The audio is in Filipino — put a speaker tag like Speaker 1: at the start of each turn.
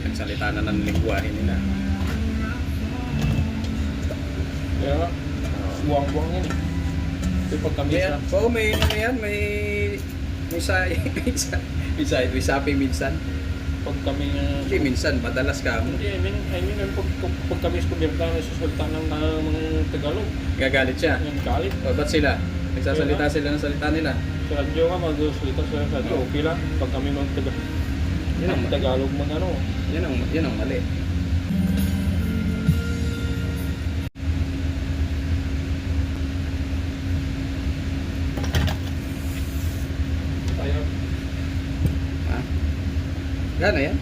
Speaker 1: Nagsalita na ng lingwahe nila.
Speaker 2: Kaya nga, buwang-buwang yan eh. Kasi pag kami sa...
Speaker 1: Oo, may ano yan, may sapi minsan.
Speaker 2: Pag kami...
Speaker 1: Hindi minsan, madalas ka mo.
Speaker 2: Hindi, I mean, pag kami sa kubyerta na sasalita ng mga Tagalog.
Speaker 1: Gagalit siya.
Speaker 2: Yung galit.
Speaker 1: O, ba't sila? Nagsasalita sila ng salita nila.
Speaker 2: Sa radyo ka, magsasalita sa radyo, okay lang. Pag kami
Speaker 1: Yun ang mali.
Speaker 2: Tagalog ano.
Speaker 1: Yun ang mali.
Speaker 2: Tayo.
Speaker 1: Ha? Gana yan?